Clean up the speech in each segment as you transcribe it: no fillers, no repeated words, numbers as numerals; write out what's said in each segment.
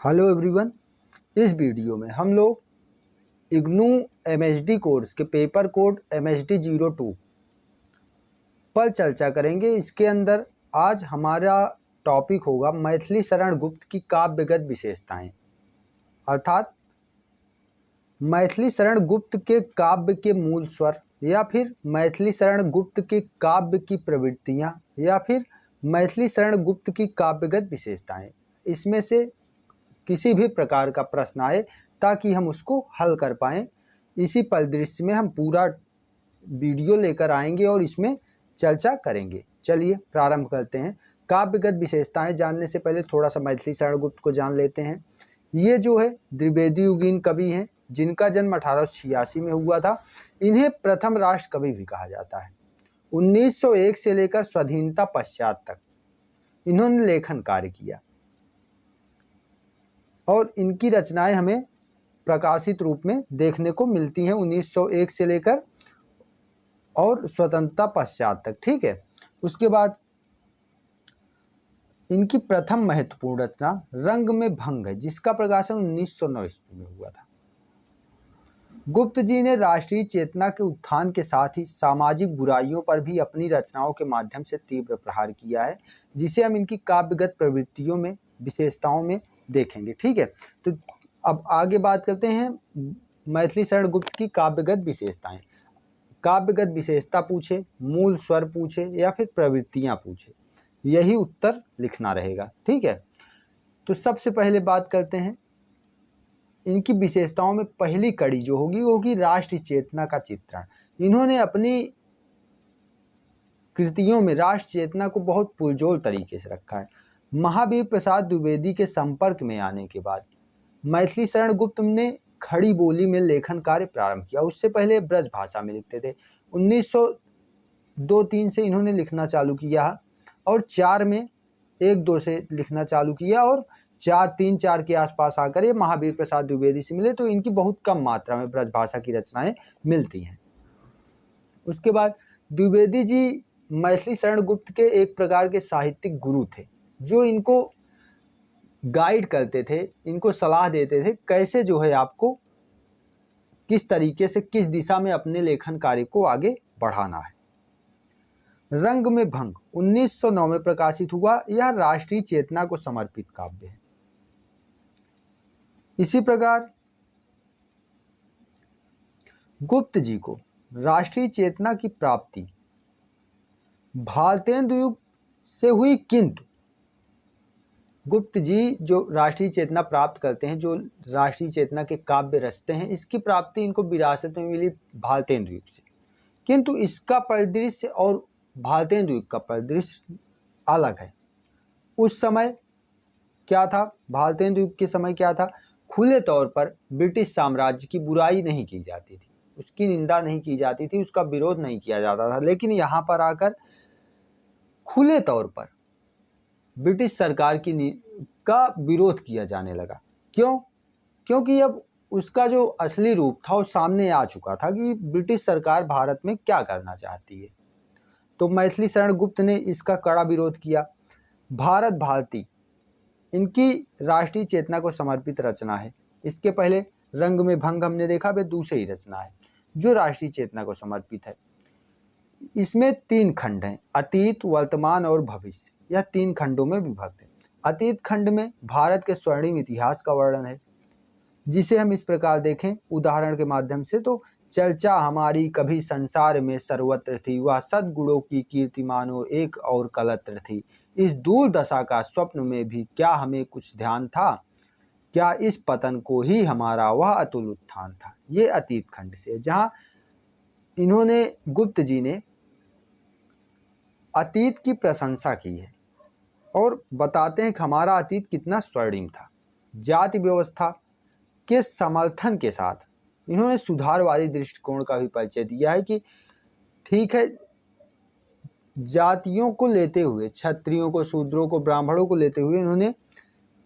Hello everyone. इस video में हम लोग इग्नू एमएचडी कोर्स के पेपर कोड MHD02 पर चर्चा करेंगे। इसके अंदर आज हमारा टॉपिक होगा मैथिली शरण गुप्त की काव्यगत विशेषताएं, अर्थात मैथिली शरण गुप्त के काव्य के मूल स्वर या फिर मैथिली शरण गुप्त के काव्य की प्रवृत्तियां या फिर मैथिली शरण गुप्त की काव्यगत विशेषताएं। इसमें से किसी भी प्रकार का प्रश्न आए ताकि हम उसको हल कर पाएँ, इसी परिदृश्य में हम पूरा वीडियो लेकर आएंगे और इसमें चर्चा करेंगे। चलिए प्रारंभ करते हैं। काव्यगत विशेषताएं जानने से पहले थोड़ा सा मैथिली शरण गुप्त को जान लेते हैं। ये जो है द्विवेदी युगीन कवि हैं, जिनका जन्म 1886 में हुआ था। इन्हें प्रथम राष्ट्र कवि भी कहा जाता है। 1901 से लेकर स्वाधीनता पश्चात तक इन्होंने लेखन कार्य किया और इनकी रचनाएं हमें प्रकाशित रूप में देखने को मिलती हैं 1901 से लेकर और स्वतंत्रता पश्चात तक। ठीक है, उसके बाद इनकी प्रथम महत्वपूर्ण रचना रंग में भंग है, जिसका प्रकाशन 1909 ईस्वी में हुआ था। गुप्त जी ने राष्ट्रीय चेतना के उत्थान के साथ ही सामाजिक बुराइयों पर भी अपनी रचनाओं के माध्यम से तीव्र प्रहार किया है, जिसे हम इनकी काव्यगत प्रवृत्तियों में विशेषताओं में देखेंगे। ठीक है, तो अब आगे बात करते हैं मैथिली शरण गुप्त की काव्यगत विशेषताएं। काव्यगत विशेषता पूछे, मूल स्वर पूछे या फिर प्रवृत्तियां पूछे, यही उत्तर लिखना रहेगा। ठीक है, तो सबसे पहले बात करते हैं इनकी विशेषताओं में। पहली कड़ी जो होगी वो होगी राष्ट्रीय चेतना का चित्रण। इन्होंने अपनी कृतियों में राष्ट्र चेतना को बहुत पुरजोर तरीके से रखा है। महावीर प्रसाद द्विवेदी के संपर्क में आने के बाद मैथिली शरण गुप्त ने खड़ी बोली में लेखन कार्य प्रारंभ किया। उससे पहले ब्रज भाषा में लिखते थे। 1902-03 से इन्होंने लिखना चालू किया और 4 में 1-2 से लिखना चालू किया और 4-3-4 के आसपास आकर ये महावीर प्रसाद द्विवेदी से मिले, तो इनकी बहुत कम मात्रा में ब्रज भाषा की रचनाएं मिलती हैं। उसके बाद द्विवेदी जी मैथिली शरण गुप्त के एक प्रकार के साहित्यिक गुरु थे, जो इनको गाइड करते थे, इनको सलाह देते थे कैसे जो है आपको किस तरीके से किस दिशा में अपने लेखन कार्य को आगे बढ़ाना है। रंग में भंग 1909 में प्रकाशित हुआ। यह राष्ट्रीय चेतना को समर्पित काव्य है। इसी प्रकार गुप्त जी को राष्ट्रीय चेतना की प्राप्ति भारतेंदु युग से हुई, किंतु गुप्त जी जो राष्ट्रीय चेतना प्राप्त करते हैं, जो राष्ट्रीय चेतना के काव्य रचते हैं, इसकी प्राप्ति इनको विरासत में मिली भारतेंदु युग से, किंतु इसका परिदृश्य और भारतेंदु युग का परिदृश्य अलग है। उस समय क्या था, भारतेंदु युग के समय क्या था, खुले तौर पर ब्रिटिश साम्राज्य की बुराई नहीं की जाती थी, उसकी निंदा नहीं की जाती थी, उसका विरोध नहीं किया जाता था। लेकिन यहाँ पर आकर खुले तौर पर ब्रिटिश सरकार का विरोध किया जाने लगा। क्यों? क्योंकि अब उसका जो असली रूप था वो सामने आ चुका था कि ब्रिटिश सरकार भारत में क्या करना चाहती है। तो मैथिली शरण गुप्त ने इसका कड़ा विरोध किया। भारत भारती इनकी राष्ट्रीय चेतना को समर्पित रचना है। इसके पहले रंग में भंग हमने देखा, वे दूसरी रचना है जो राष्ट्रीय चेतना को समर्पित है। इसमें 3 खंड हैं, अतीत, वर्तमान और भविष्य। यह 3 खंडों में विभक्त है। अतीत खंड में भारत के स्वर्णिम इतिहास का वर्णन है, जिसे हम इस प्रकार देखें उदाहरण के माध्यम से। तो चर्चा हमारी कभी संसार में सर्वत्र थी, वह सद्गुणों की कीर्ति मानो एक और कलत्र थी। इस दूर दशा का स्वप्न में भी क्या हमें कुछ ध्यान था, क्या इस पतन को ही हमारा वह अतुल उत्थान था। ये अतीत खंड से, जहाँ इन्होंने गुप्त जी ने अतीत की प्रशंसा की है और बताते हैं कि हमारा अतीत कितना स्वर्णिम था। जाति व्यवस्था के समर्थन के साथ इन्होंने सुधारवादी दृष्टिकोण का भी परिचय दिया है कि ठीक है, जातियों को लेते हुए, क्षत्रियों को, शूद्रों को, ब्राह्मणों को लेते हुए इन्होंने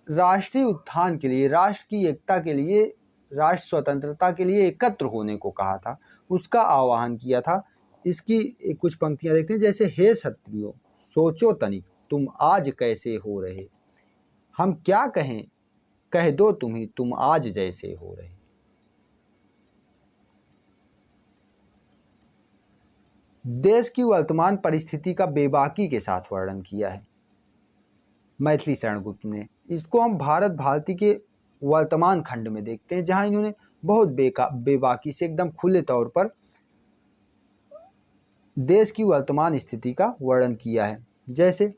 राष्ट्रीय उत्थान के लिए, राष्ट्र की एकता के लिए, राष्ट्र स्वतंत्रता के लिए एकत्र होने को कहा था, उसका आह्वान किया था। इसकी कुछ पंक्तियां देखते हैं, जैसे हे क्षत्रियो सोचो तनिक तुम आज कैसे हो रहे, हम क्या कहें कह दो तुम्हें तुम आज जैसे हो रहे। देश की वर्तमान परिस्थिति का बेबाकी के साथ वर्णन किया है मैथिली शरण गुप्त ने। इसको हम भारत भारती के वर्तमान खंड में देखते हैं, जहां इन्होंने बहुत बेबाकी से एकदम खुले तौर पर देश की वर्तमान स्थिति का वर्णन किया है। जैसे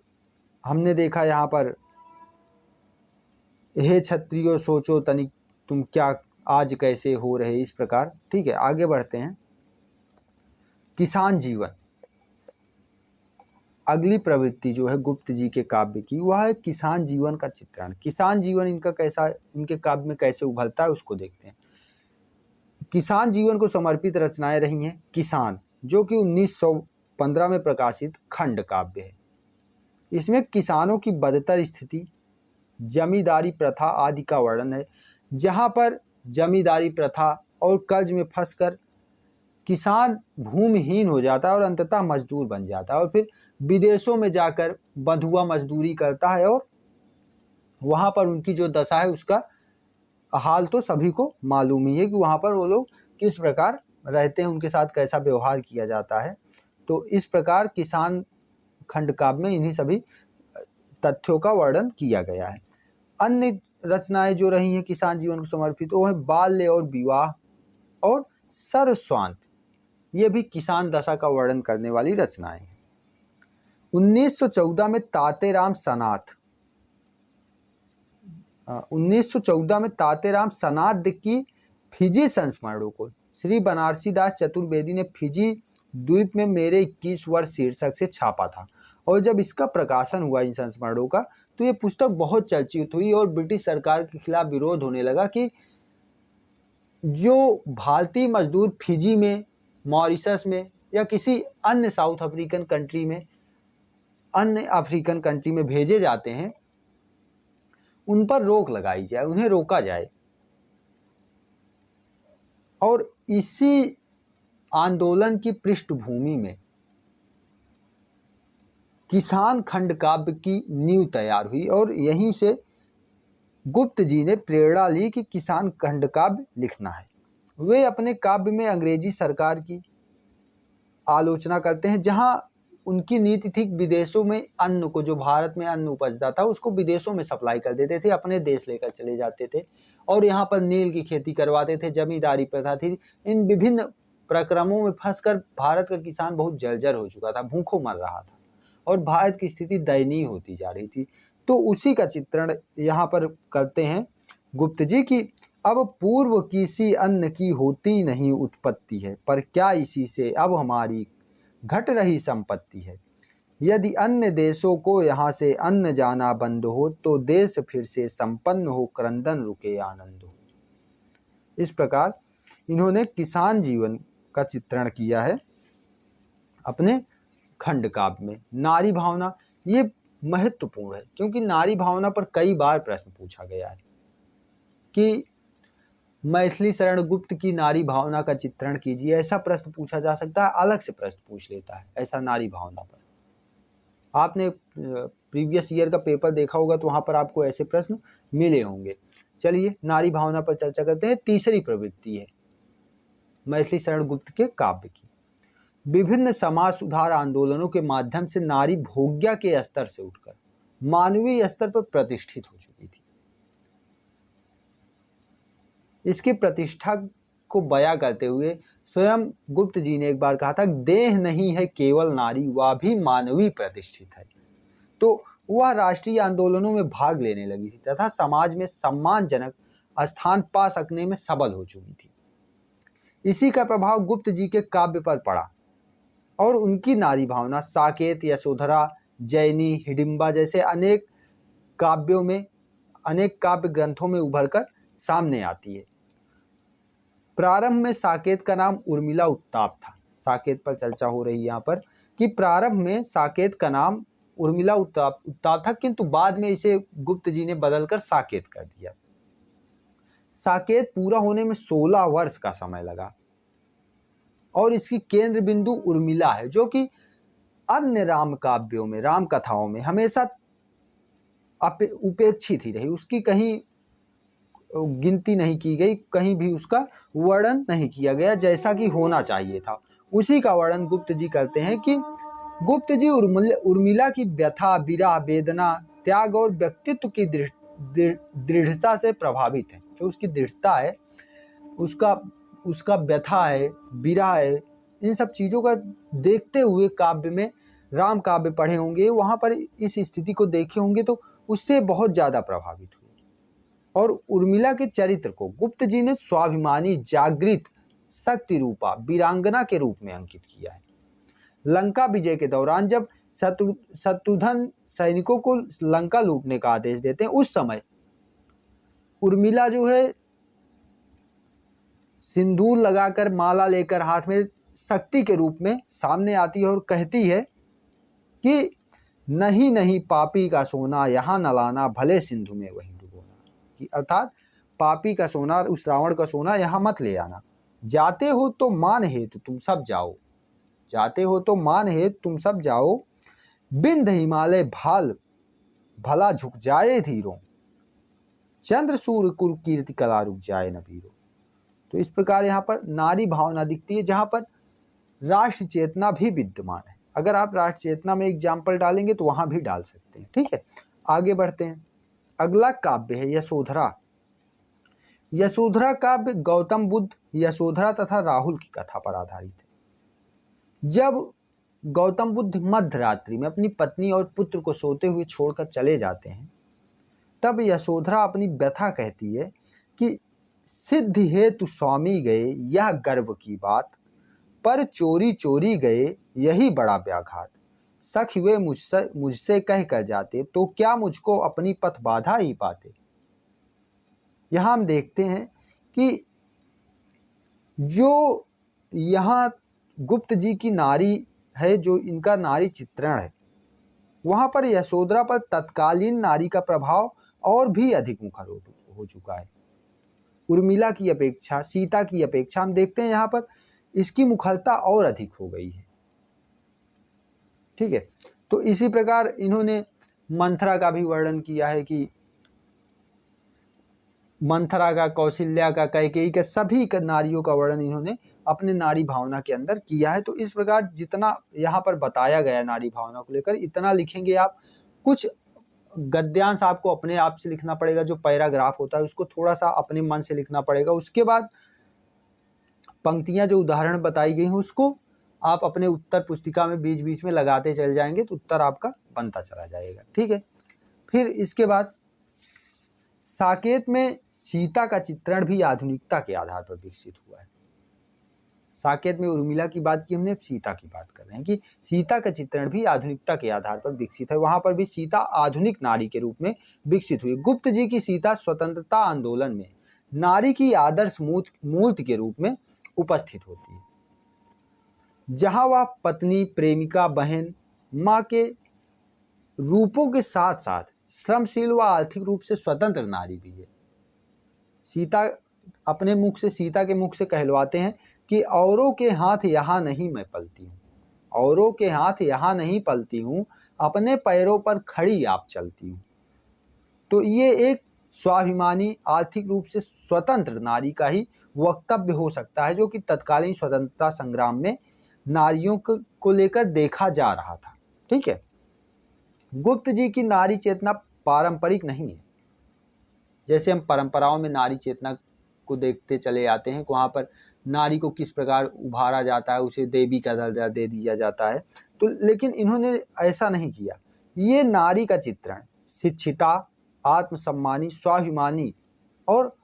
हमने देखा यहाँ पर, हे क्षत्रियो सोचो तनिक तुम क्या आज कैसे हो रहे, इस प्रकार। ठीक है, आगे बढ़ते हैं। किसान जीवन, अगली प्रवृत्ति जो है गुप्त जी के काव्य की, वह है किसान जीवन का चित्रण। किसान जीवन इनका कैसा, इनके काव्य में कैसे उभरता है उसको देखते हैं। किसान जीवन को समर्पित रचनाएं रही हैं किसान, जो कि 1915 में प्रकाशित खंड काव्य है। इसमें किसानों की बदतर स्थिति, जमींदारी प्रथा आदि का वर्णन है, जहां पर जमींदारी प्रथा और कर्ज में फंसकर किसान भूमिहीन हो जाता है और अंततः मजदूर बन जाता है, और फिर विदेशों में जाकर बंधुआ मजदूरी करता है, और वहां पर उनकी जो दशा है उसका हाल तो सभी को मालूम ही है कि वहां पर वो लोग किस प्रकार रहते हैं, उनके साथ कैसा व्यवहार किया जाता है। तो इस प्रकार किसान खंड काव्य में इन्हीं सभी तथ्यों का वर्णन किया गया है। अन्य रचनाएं जो रही हैं किसान जीवन को समर्पित, वो है बाल्य और विवाह और सरस्वांत, ये भी किसान दशा का वर्णन करने वाली रचनाएं हैं। 1914 में तातेराम सनाद की फिजी संस्मरणों को श्री बनारसी दास चतुर्वेदी ने फिजी द्वीप में मेरे 21 वर्ष शीर्षक से छापा था, और जब इसका प्रकाशन हुआ इन संस्मरणों का, तो ये पुस्तक बहुत चर्चित हुई और ब्रिटिश सरकार के खिलाफ विरोध होने लगा कि जो भारतीय मजदूर फिजी में, मॉरिशस में या किसी अन्य साउथ अफ्रीकन कंट्री में, अन्य अफ्रीकन कंट्री में भेजे जाते हैं, उन पर रोक लगाई जाए, उन्हें रोका जाए। और इसी आंदोलन की पृष्ठभूमि में किसान खंड काव्य की नींव तैयार हुई, और यहीं से गुप्त जी ने प्रेरणा ली कि किसान खंड काव्य लिखना है। वे अपने काव्य में अंग्रेजी सरकार की आलोचना करते हैं, जहां उनकी नीति थी विदेशों में अन्न को, जो भारत में अन्न उपजता था उसको विदेशों में सप्लाई कर देते थे, अपने देश लेकर चले जाते थे, और यहाँ पर नील की खेती करवाते थे, जमींदारी प्रथा थी। इन विभिन्न प्रक्रमों में फंसकर भारत का किसान बहुत जर्जर हो चुका था, भूखों मर रहा था, और भारत की स्थिति दयनीय होती जा रही थी। तो उसी का चित्रण यहाँ पर करते हैं गुप्त जी की, अब पूर्व किसी अन्न की होती नहीं उत्पत्ति है, पर क्या इसी से अब हमारी घट रही संपत्ति है। यदि अन्य देशों को यहाँ से अन्न जाना बंद हो, तो देश फिर से संपन्न हो, क्रंदन रुके आनंद हो। इस प्रकार इन्होंने किसान जीवन का चित्रण किया है अपने खंड काव्य में। नारी भावना ये महत्वपूर्ण है, क्योंकि नारी भावना पर कई बार प्रश्न पूछा गया है कि मैथिली शरण गुप्त की नारी भावना का चित्रण कीजिए, ऐसा प्रश्न पूछा जा सकता है, अलग से प्रश्न पूछ लेता है ऐसा नारी भावना पर। आपने प्रीवियस ईयर का पेपर देखा होगा तो वहां पर आपको ऐसे प्रश्न मिले होंगे। चलिए नारी भावना पर चर्चा करते हैं। तीसरी प्रवृत्ति है मैथिली शरण गुप्त के काव्य की। विभिन्न समाज सुधार आंदोलनों के माध्यम से नारी भोग्या के स्तर से उठकर मानवीय स्तर पर प्रतिष्ठित हो चुकी थी। इसकी प्रतिष्ठा को बयां करते हुए स्वयं गुप्त जी ने एक बार कहा था, देह नहीं है केवल नारी, वह भी मानवीय प्रतिष्ठित है। तो वह राष्ट्रीय आंदोलनों में भाग लेने लगी थी तथा समाज में सम्मानजनक स्थान पा सकने में सबल हो चुकी थी। इसी का प्रभाव गुप्त जी के काव्य पर पड़ा, और उनकी नारी भावना साकेत, यशोधरा, जैनी, हिडिंबा जैसे अनेक काव्यों में, अनेक काव्य ग्रंथों में उभरकर सामने आती है। प्रारंभ में साकेत का नाम उर्मिला उत्ताप था। साकेत पर चर्चा हो रही है यहाँ पर कि प्रारंभ में साकेत का नाम उर्मिला उत्ताप था, किंतु बाद में इसे गुप्त जी ने बदलकर साकेत कर दिया। साकेत पूरा होने में 16 वर्ष का समय लगा, और इसकी केंद्र बिंदु उर्मिला है, जो कि अन्य राम काव्यों में, राम कथाओं में हमेशा उपेक्षित ही रही, उसकी कहीं गिनती नहीं की गई, कहीं भी उसका वर्णन नहीं किया गया जैसा कि होना चाहिए था। उसी का वर्णन गुप्त जी करते हैं कि गुप्त जी उर्मिला की व्यथा, विरह, वेदना, त्याग और व्यक्तित्व की दृढ़ता से प्रभावित है। जो उसकी दृढ़ता है, उसका व्यथा है, विरह है, इन सब चीज़ों का देखते हुए काव्य में, राम काव्य पढ़े होंगे, वहाँ पर इस स्थिति को देखे होंगे तो उससे बहुत ज़्यादा प्रभावित हुए। और उर्मिला के चरित्र को गुप्त जी ने स्वाभिमानी, जागृत, शक्ति रूपा वीरांगना के रूप में अंकित किया है। लंका विजय के दौरान जब शत्रुघ्न सैनिकों को लंका लूटने का आदेश देते हैं, उस समय उर्मिला जो है सिंदूर लगाकर, माला लेकर हाथ में, शक्ति के रूप में सामने आती है और कहती है कि नहीं नहीं पापी का सोना यहाँ न लाना, भले सिंधु में वहीं डुबोना। कि अर्थात पापी का सोना, उस रावण का सोना यहाँ मत ले आना। जाते हो तो मान हेतु तुम सब जाओ, जाते हो तो मान हेतु तुम सब जाओ, बिंद हिमालय भाल भला झुक जाए धीरों, चंद्र सूर्य कुल कीर्ति कला रुक जाए न वीरों। तो इस प्रकार यहाँ पर नारी भावना दिखती है, जहाँ पर राष्ट्र चेतना भी विद्यमान है। अगर आप राष्ट्र चेतना में एग्जाम्पल डालेंगे तो वहां भी डाल सकते हैं। ठीक है, आगे बढ़ते हैं। अगला काव्य है यशोधरा। यशोधरा काव्य गौतम बुद्ध, यशोधरा तथा राहुल की कथा पर आधारित है। जब गौतम बुद्ध मध्य रात्रि में अपनी पत्नी और पुत्र को सोते हुए छोड़कर चले जाते हैं, तब यशोधरा अपनी व्यथा कहती है कि सिद्धि हेतु स्वामी गए यह गर्व की बात, पर चोरी चोरी गए यही बड़ा व्याघात। सखी वे मुझसे कह कर जाते, तो क्या मुझको अपनी पथ बाधा ही पाते। यहाँ हम देखते हैं कि जो यहाँ गुप्त जी की नारी है, जो इनका नारी चित्रण है, वहाँ पर यशोधरा पर तत्कालीन नारी का प्रभाव और भी अधिक मुखर हो चुका है। उर्मिला की अपेक्षा, सीता की अपेक्षा हम देखते हैं यहाँ पर इसकी मुखरता और अधिक हो गई है। ठीक है, तो इसी प्रकार इन्होंने मंथरा का भी वर्णन किया है कि मंथरा का, कौशल्या का, कैकेयी का, सभी का नारियों का वर्णन इन्होंने अपने नारी भावना के अंदर किया है। तो इस प्रकार जितना यहाँ पर बताया गया नारी भावना को लेकर, इतना लिखेंगे आप। कुछ गद्यांश आपको अपने आप से लिखना पड़ेगा, जो पैराग्राफ होता है उसको थोड़ा सा अपने मन से लिखना पड़ेगा। उसके बाद पंक्तियां जो उदाहरण बताई गई हैं उसको आप अपने उत्तर पुस्तिका में बीच बीच में लगाते चले जाएंगे, तो उत्तर आपका बनता चला जाएगा। ठीक है, फिर इसके बाद साकेत में सीता का चित्रण भी आधुनिकता के आधार पर विकसित हुआ है। साकेत में उर्मिला की बात की हमने, सीता की बात कर रहे हैं कि सीता का चित्रण भी आधुनिकता के आधार पर विकसित है। वहां पर भी सीता आधुनिक नारी के रूप में विकसित हुई। गुप्त जी की सीता स्वतंत्रता आंदोलन में नारी की आदर्श मूर्ति के रूप में उपस्थित होती है, जहां वह पत्नी, प्रेमिका, बहन, मां के रूपों के साथ साथ श्रमशील व आर्थिक रूप से स्वतंत्र नारी भी है। सीता अपने मुख से, सीता के मुख से कहलवाते हैं कि औरों के हाथ यहाँ नहीं मैं पलती हूँ, औरों के हाथ यहाँ नहीं पलती हूँ, अपने पैरों पर खड़ी आप चलती हूँ। तो ये एक स्वाभिमानी, आर्थिक रूप से स्वतंत्र नारी का ही वक्तव्य हो सकता है, जो कि तत्कालीन स्वतंत्रता संग्राम में नारियों को लेकर देखा जा रहा था। ठीक है, गुप्त जी की नारी चेतना पारंपरिक नहीं है। जैसे हम परंपराओं में नारी चेतना को देखते चले आते हैं, वहाँ पर नारी को किस प्रकार उभारा जाता है, उसे देवी का दर्जा दे दिया जाता है। तो लेकिन इन्होंने ऐसा नहीं किया। ये नारी का चित्रण शिक्षिता, आत्मसम्मानी, स्वाभिमानी और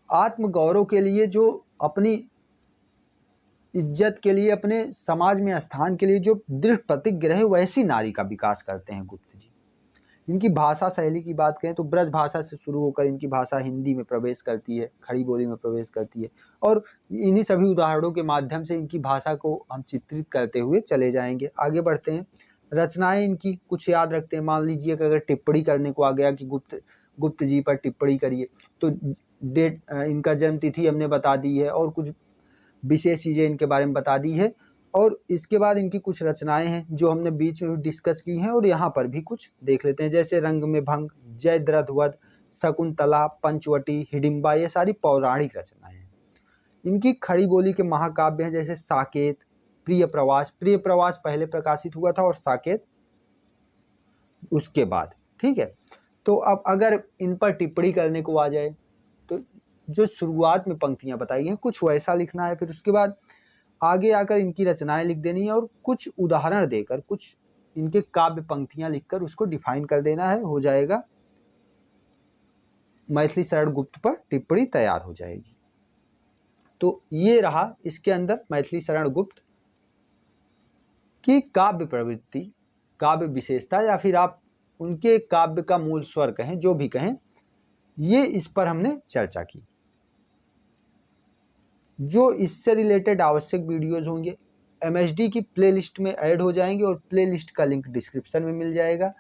आत्मगौरव के लिए, जो अपनी इज्जत के लिए, अपने समाज में स्थान के लिए जो दृढ़ प्रतिज्ञ रहे, वैसी नारी का विकास करते हैं गुप्त जी। इनकी भाषा शैली की बात करें तो ब्रज भाषा से शुरू होकर इनकी भाषा हिंदी में प्रवेश करती है, खड़ी बोली में प्रवेश करती है, और इन्हीं सभी उदाहरणों के माध्यम से इनकी भाषा को हम चित्रित करते हुए चले जाएंगे। आगे बढ़ते हैं। रचनाएं इनकी कुछ याद रखते हैं। मान लीजिए कि अगर टिप्पणी करने को आ गया कि गुप्त जी पर टिप्पणी करिए, तो डेट, इनका जन्म तिथि हमने बता दी है और कुछ विशेष चीज़ें इनके बारे में बता दी है। और इसके बाद इनकी कुछ रचनाएं हैं जो हमने बीच में डिस्कस की हैं, और यहाँ पर भी कुछ देख लेते हैं। जैसे रंग में भंग, जयद्रथ वध, शकुंतला, पंचवटी, हिडिंबा, ये सारी पौराणिक रचनाएं हैं। इनकी खड़ी बोली के महाकाव्य हैं जैसे साकेत, प्रिय प्रवास। प्रिय प्रवास पहले प्रकाशित हुआ था और साकेत उसके बाद। ठीक है, तो अब अगर इन पर टिप्पणी करने को आ जाए तो जो शुरुआत में पंक्तियां बताई हैं कुछ वैसा लिखना है, फिर उसके बाद आगे आकर इनकी रचनाएं लिख देनी है और कुछ उदाहरण देकर कुछ इनके काव्य पंक्तियां लिखकर उसको डिफाइन कर देना है, हो जाएगा मैथिली शरण गुप्त पर टिप्पणी तैयार हो जाएगी। तो ये रहा इसके अंदर मैथिली शरण गुप्त की काव्य प्रवृत्ति, काव्य विशेषता, या फिर आप उनके काव्य का मूल स्वर कहें, जो भी कहें, ये इस पर हमने चर्चा की। जो इससे रिलेटेड आवश्यक वीडियोज होंगे MHD की प्लेलिस्ट में ऐड हो जाएंगे और प्लेलिस्ट का लिंक डिस्क्रिप्शन में मिल जाएगा।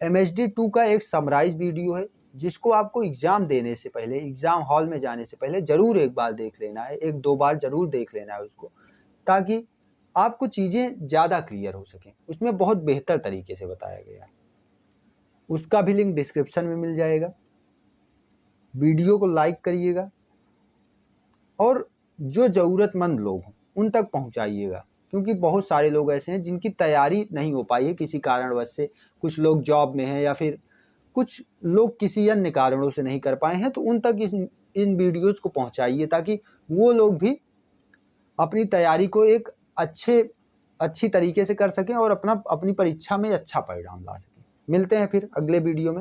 MHD 2 का एक समराइज वीडियो है जिसको आपको एग्जाम देने से पहले, एग्जाम हॉल में जाने से पहले जरूर एक बार देख लेना है, 1-2 बार जरूर देख लेना है उसको, ताकि आपको चीज़ें ज़्यादा क्लियर हो सकें। उसमें बहुत बेहतर तरीके से बताया गया है, उसका भी लिंक डिस्क्रिप्शन में मिल जाएगा। वीडियो को लाइक करिएगा और जो ज़रूरतमंद लोग हों उन तक पहुंचाइएगा, क्योंकि बहुत सारे लोग ऐसे हैं जिनकी तैयारी नहीं हो पाई है किसी कारणवश से। कुछ लोग जॉब में हैं या फिर कुछ लोग किसी अन्य कारणों से नहीं कर पाए हैं, तो उन तक इन वीडियोज़ को पहुंचाइए ताकि वो लोग भी अपनी तैयारी को एक अच्छी तरीके से कर सकें और अपनी परीक्षा में अच्छा परिणाम ला सकें। मिलते हैं फिर अगले वीडियो में।